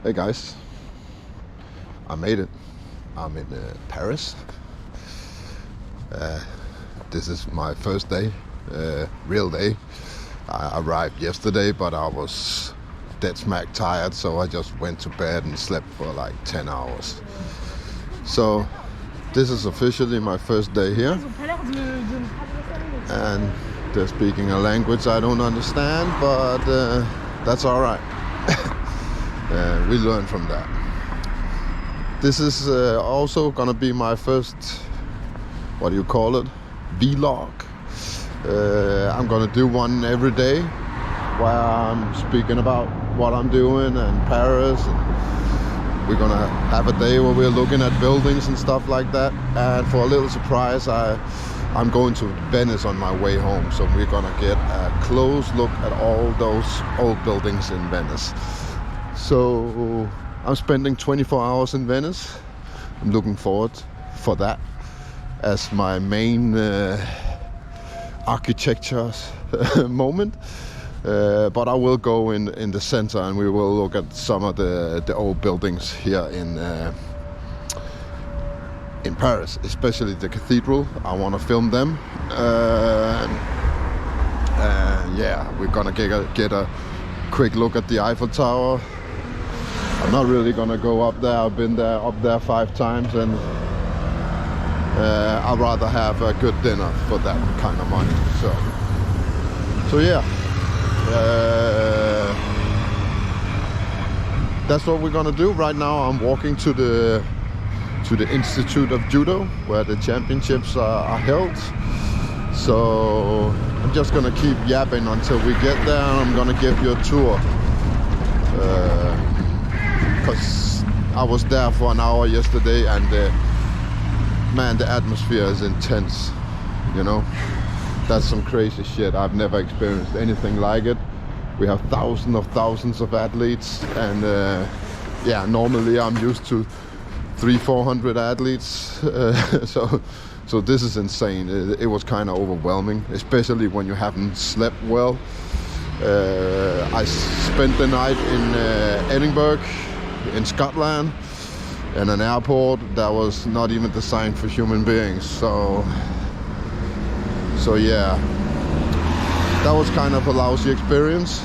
Hey guys, I made it. I'm in Paris. This is my first day, real day. I arrived yesterday, but I was dead smack tired, so I just went to bed and slept for like 10 hours. So this is officially my first day here, and they're speaking a language I don't understand, but that's all right. We learn from that. This is also gonna be my first, what do you call it, vlog. I'm gonna do one every day where I'm speaking about what I'm doing in Paris, and we're gonna have a day where we're looking at buildings and stuff like that. And for a little surprise, I'm going to Venice on my way home, so we're gonna get a close look at all those old buildings in Venice. So I'm spending 24 hours in Venice. I'm looking forward for that as my main architecture moment. But I will go in the center, and we will look at some of the old buildings here in Paris, especially the cathedral. I want to film them. Yeah, we're gonna get a quick look at the Eiffel Tower. I'm not really gonna go up there. I've been up there 5 times, and I'd rather have a good dinner for that kind of money. So yeah, that's what we're gonna do right now. I'm walking to the Institute of Judo, where the championships are held. So I'm just gonna keep yapping until we get there. I'm gonna give you a tour. Because I was there for an hour yesterday, and man, the atmosphere is intense, you know. That's some crazy shit. I've never experienced anything like it. We have thousands of athletes, and yeah, normally I'm used to 300-400 athletes, so this is insane. It was kind of overwhelming, especially when you haven't slept well. I spent the night in Edinburgh, in Scotland, in an airport that was not even designed for human beings. So yeah, that was kind of a lousy experience,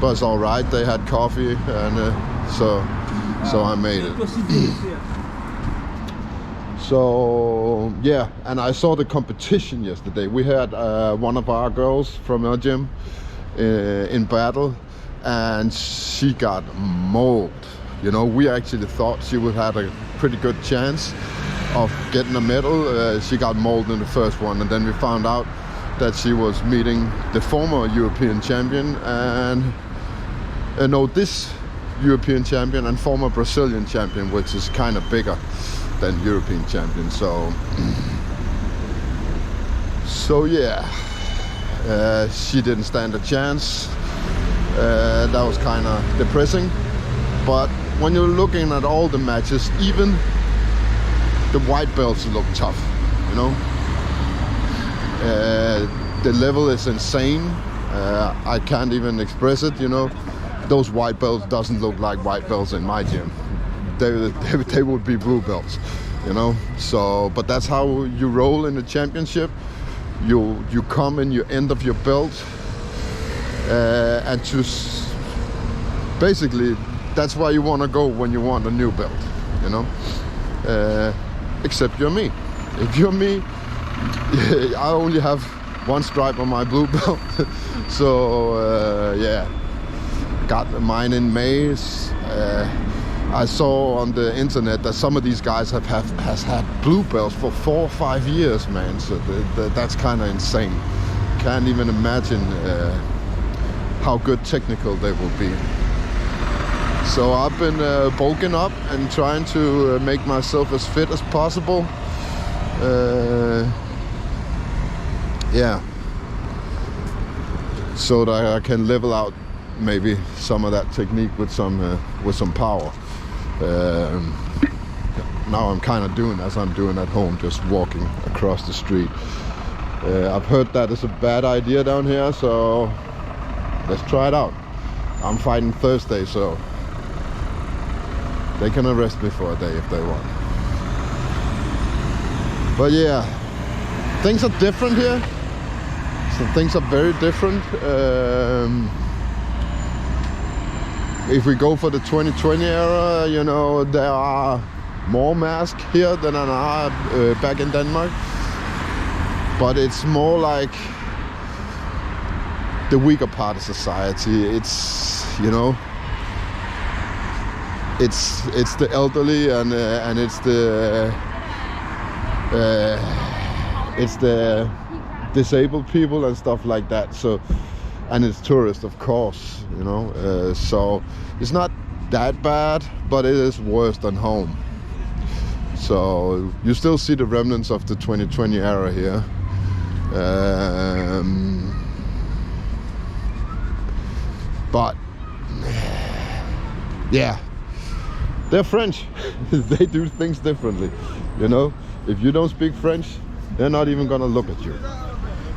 but it's all right. They had coffee, and so I made it. So yeah, and I saw the competition yesterday. We had one of our girls from our gym in battle, and she got mauled. You know, we actually thought she would have a pretty good chance of getting a medal. She got mauled in the first one, and then we found out that she was meeting the former European champion and this European champion and former Brazilian champion, which is kind of bigger than European champion. So yeah, she didn't stand a chance. That was kind of depressing. But when you're looking at all the matches, even the white belts look tough, you know. The level is insane. I can't even express it, you know. Those white belts doesn't look like white belts in my gym. They would be blue belts, you know. So, but that's how you roll in the championship. You come in your end of your belt, and basically that's why you want to go when you want a new belt, you know. Except you're me. If you're me, I only have 1 stripe on my blue belt. So yeah, got mine in May. I saw on the internet that some of these guys has had blue belts for 4 or 5 years, man. So that's kind of insane. Can't even imagine how good technical they will be. So I've been bulking up and trying to make myself as fit as possible. Yeah, so that I can level out maybe some of that technique with some power. Now I'm kind of doing as I'm doing at home, just walking across the street. I've heard that is a bad idea down here, so let's try it out. I'm fighting Thursday, so They can arrest me for a day if they want. But yeah, things are different here. So things are very different. If we go for the 2020 era, you know, there are more masks here than there are back in Denmark. But it's more like the weaker part of society. It's, you know, it's the elderly and it's the disabled people and stuff like that. So, and it's tourists, of course, you know. So it's not that bad, but it is worse than home. So you still see the remnants of the 2020 era here. But yeah, they're French. They do things differently, you know. If you don't speak French, they're not even gonna look at you.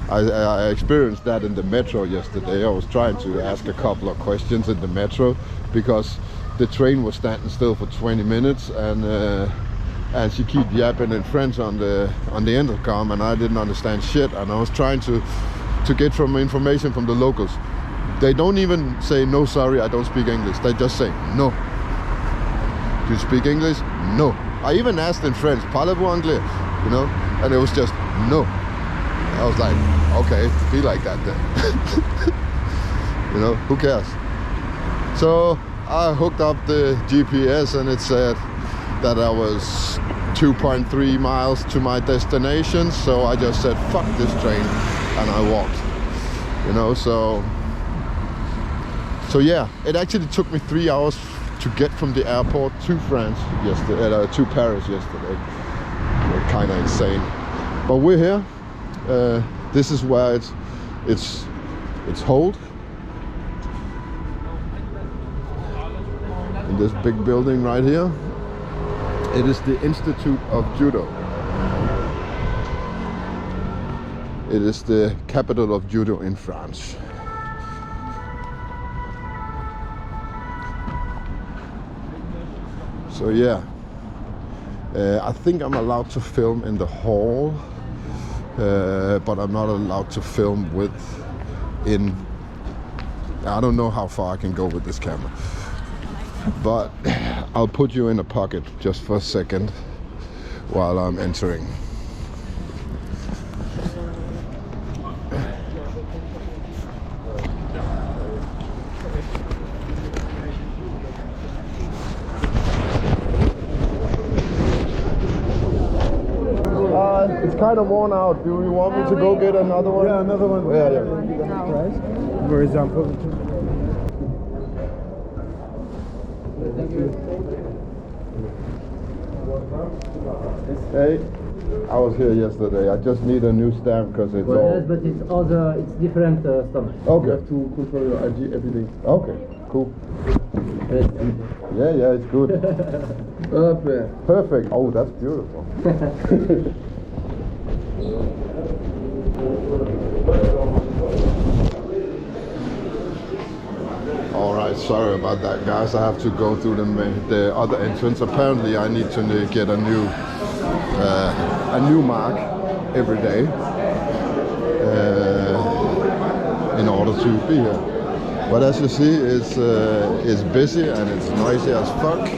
I experienced that in the metro yesterday. I was trying to ask a couple of questions in the metro because the train was standing still for 20 minutes and she keep yapping in French on the intercom, and I didn't understand shit. And I was trying to get some information from the locals. They don't even say no, sorry, I don't speak English. They just say no. Do you speak English? No. I even asked in French, parlez-vous anglais? You know, and it was just no. I was like, okay, be like that then. You know, who cares? So I hooked up the GPS and it said that I was 2.3 miles to my destination. So I just said, fuck this train, and I walked. You know, so yeah, it actually took me 3 hours to get from the airport to France yesterday, to Paris yesterday. Kind of insane, but we're here. This is where it's hold in this big building right here. It is the Institute of Judo. It is the capital of judo in France. So yeah, I think I'm allowed to film in the hall, but I'm not allowed to film I don't know how far I can go with this camera, but I'll put you in a pocket just for a second while I'm entering. It's kind of worn out. Do you want me to go get another one? Yeah, another one. Yeah. For example. Hey, I was here yesterday. I just need a new stamp because it's all... Yes, but it's different stomach. Okay. You have to control your ID every day. Okay, cool. Yeah, it's good. Perfect. Oh, that's beautiful. All right, sorry about that, guys. I have to go through the other entrance. Apparently, I need to get a new mark every day in order to be here. But as you see, it's busy and it's noisy as fuck.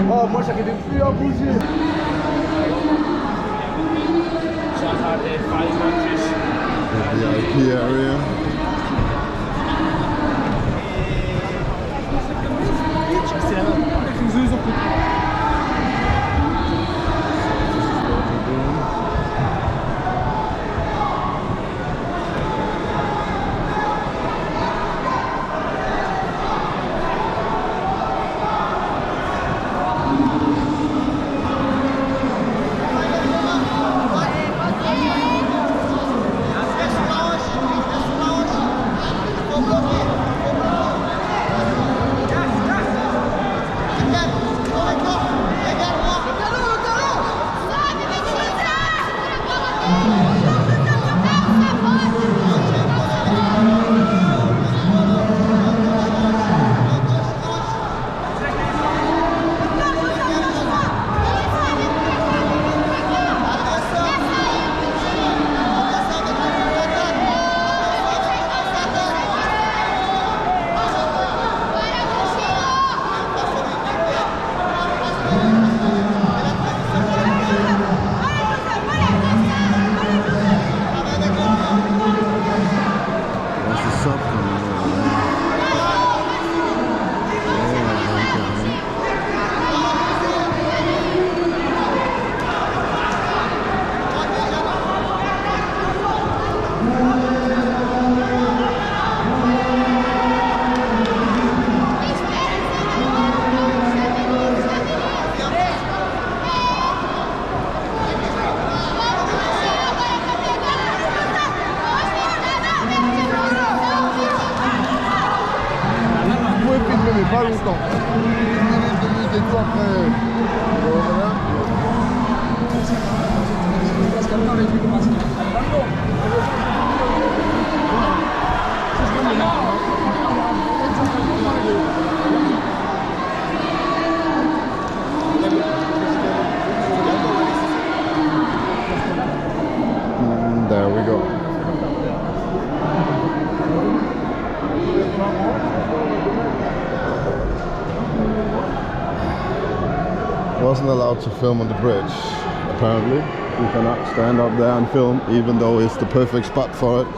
Oh, moi j'arrivais plus à bouger. The VIP area. Mais pas longtemps. 2 minutes et tout après. Voilà. There we go. Wasn't allowed to film on the bridge, apparently. You cannot stand up there and film, even though it's the perfect spot for it.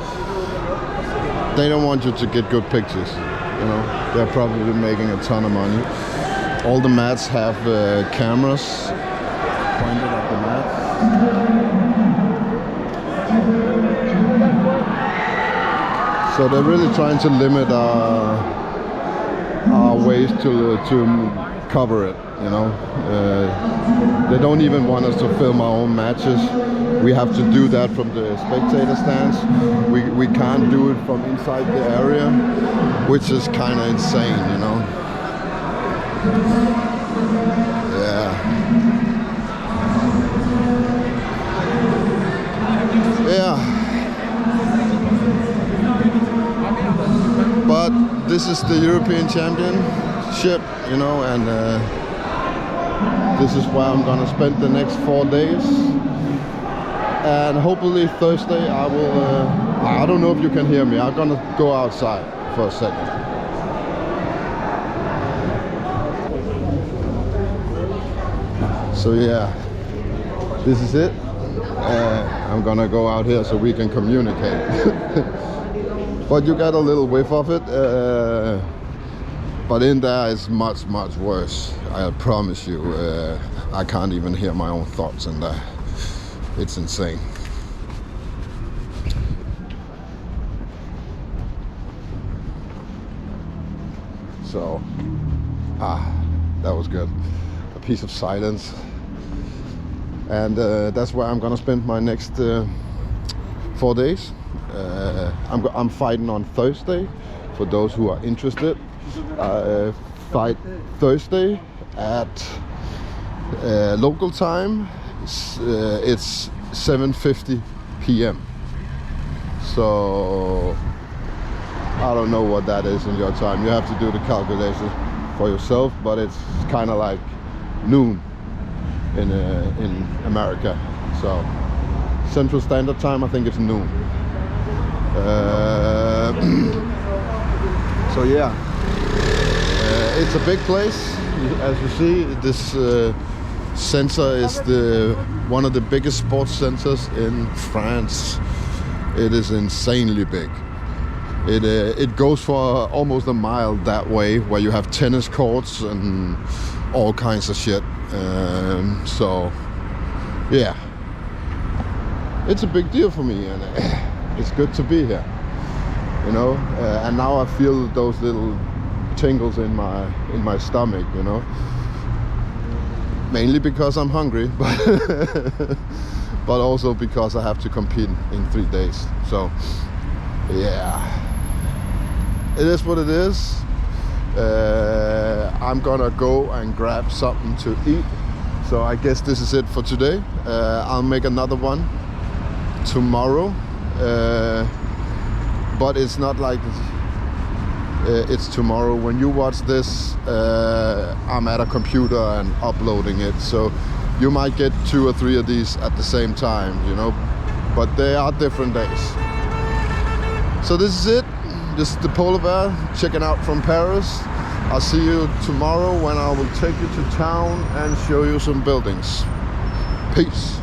They don't want you to get good pictures, you know. They're probably making a ton of money. All the mats have cameras pointed at the mats. So they're really trying to limit our ways to cover it, you know. They don't even want us to film our own matches. We have to do that from the spectator stands. We can't do it from inside the area, which is kind of insane, you know. Yeah. Yeah. But this is the European Championship, you know, and this is where I'm gonna spend the next 4 days. And hopefully Thursday I will, I don't know if you can hear me, I'm gonna go outside for a second. So yeah, this is it. I'm gonna go out here so we can communicate. But you got a little whiff of it. But in there it's much, much worse. I promise you. I can't even hear my own thoughts in there. It's insane. So, that was good. A piece of silence. And that's where I'm gonna spend my next 4 days. I'm fighting on Thursday, for those who are interested. Fight Thursday at local time. It's 7:50 p.m. So I don't know what that is in your time. You have to do the calculation for yourself, but it's kind of like noon in America. So Central Standard Time, I think it's noon. So yeah, It's a big place. As you see, this center is one of the biggest sports centers in France. It is insanely big. It goes for almost a mile that way, where you have tennis courts and all kinds of shit. So yeah, it's a big deal for me, and it's good to be here, you know. And now I feel those little tingles in my stomach, you know. Mainly because I'm hungry, but also because I have to compete in 3 days. So yeah, it is what it is. I'm gonna go and grab something to eat. So I guess this is it for today. I'll make another one tomorrow, but it's not like it's tomorrow. When you watch this, I'm at a computer and uploading it, so you might get 2 or 3 of these at the same time, you know, but they are different days. So this is it. This is the Polar Bear checking out from Paris. I'll see you tomorrow when I will take you to town and show you some buildings. Peace.